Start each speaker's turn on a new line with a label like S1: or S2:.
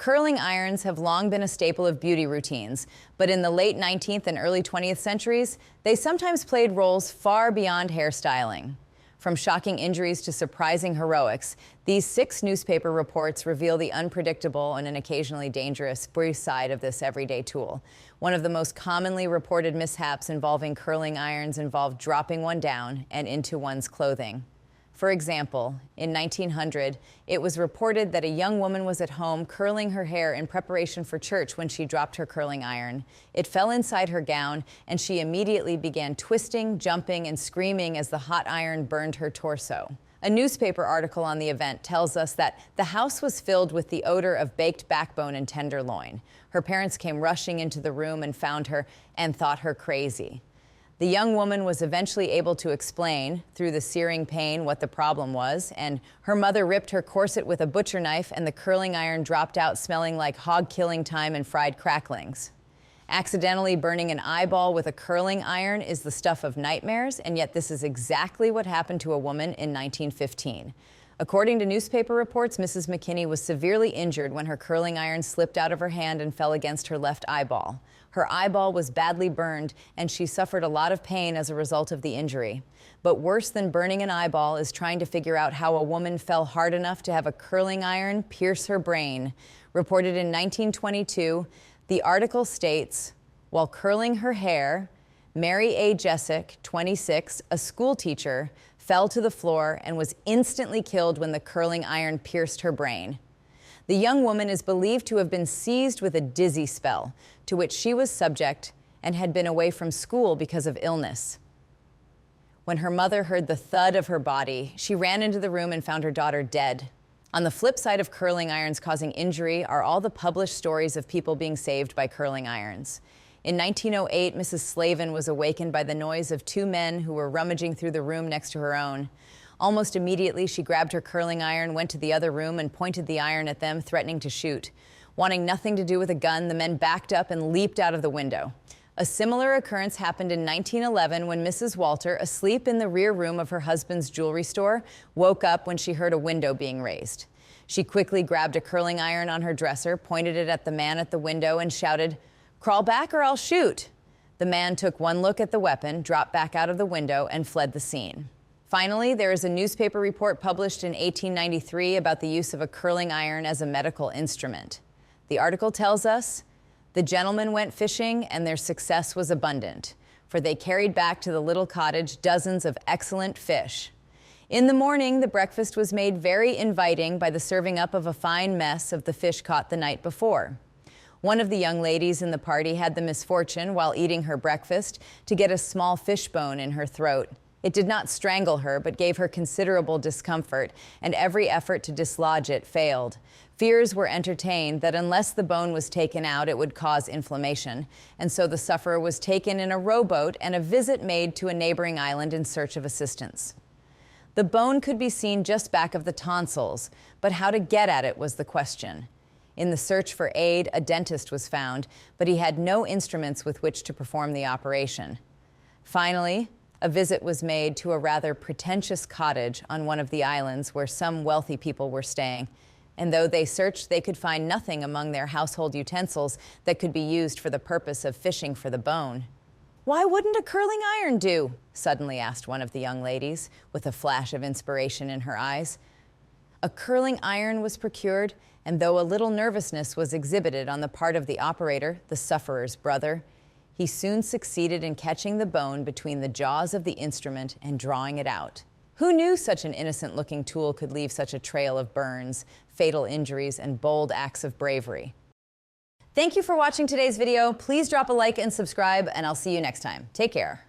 S1: Curling irons have long been a staple of beauty routines, but in the late 19th and early 20th centuries, they sometimes played roles far beyond hairstyling. From shocking injuries to surprising heroics, these 6 newspaper reports reveal the unpredictable and an occasionally dangerous side of this everyday tool. One of the most commonly reported mishaps involving curling irons involved dropping one down and into one's clothing. For example, in 1900, it was reported that a young woman was at home curling her hair in preparation for church when she dropped her curling iron. It fell inside her gown, and she immediately began twisting, jumping, and screaming as the hot iron burned her torso. A newspaper article on the event tells us that the house was filled with the odor of baked backbone and tenderloin. Her parents came rushing into the room and found her and thought her crazy. The young woman was eventually able to explain, through the searing pain, what the problem was, and her mother ripped her corset with a butcher knife, and the curling iron dropped out smelling like hog killing time and fried cracklings. Accidentally burning an eyeball with a curling iron is the stuff of nightmares, and yet this is exactly what happened to a woman in 1915. According to newspaper reports, Mrs. McKinney was severely injured when her curling iron slipped out of her hand and fell against her left eyeball. Her eyeball was badly burned, and she suffered a lot of pain as a result of the injury. But worse than burning an eyeball is trying to figure out how a woman fell hard enough to have a curling iron pierce her brain. Reported in 1922, the article states, while curling her hair, Mary A. Jessick, 26, a school teacher, fell to the floor and was instantly killed when the curling iron pierced her brain. The young woman is believed to have been seized with a dizzy spell, to which she was subject and had been away from school because of illness. When her mother heard the thud of her body, she ran into the room and found her daughter dead. On the flip side of curling irons causing injury are all the published stories of people being saved by curling irons. In 1908, Mrs. Slavin was awakened by the noise of 2 men who were rummaging through the room next to her own. Almost immediately, she grabbed her curling iron, went to the other room, and pointed the iron at them, threatening to shoot. Wanting nothing to do with a gun, the men backed up and leaped out of the window. A similar occurrence happened in 1911 when Mrs. Walter, asleep in the rear room of her husband's jewelry store, woke up when she heard a window being raised. She quickly grabbed a curling iron on her dresser, pointed it at the man at the window, and shouted, "Crawl back or I'll shoot." The man took one look at the weapon, dropped back out of the window, and fled the scene. Finally, there is a newspaper report published in 1893 about the use of a curling iron as a medical instrument. The article tells us, the gentlemen went fishing and their success was abundant, for they carried back to the little cottage dozens of excellent fish. In the morning, the breakfast was made very inviting by the serving up of a fine mess of the fish caught the night before. One of the young ladies in the party had the misfortune, while eating her breakfast, to get a small fish bone in her throat. It did not strangle her, but gave her considerable discomfort, and every effort to dislodge it failed. Fears were entertained that unless the bone was taken out, it would cause inflammation, and so the sufferer was taken in a rowboat and a visit made to a neighboring island in search of assistance. The bone could be seen just back of the tonsils, but how to get at it was the question. In the search for aid, a dentist was found, but he had no instruments with which to perform the operation. Finally, a visit was made to a rather pretentious cottage on one of the islands where some wealthy people were staying. And though they searched, they could find nothing among their household utensils that could be used for the purpose of fishing for the bone. "Why wouldn't a curling iron do?" suddenly asked one of the young ladies, with a flash of inspiration in her eyes. A curling iron was procured, and though a little nervousness was exhibited on the part of the operator, the sufferer's brother, he soon succeeded in catching the bone between the jaws of the instrument and drawing it out. Who knew such an innocent-looking tool could leave such a trail of burns, fatal injuries, and bold acts of bravery? Thank you for watching today's video. Please drop a like and subscribe, and I'll see you next time. Take care.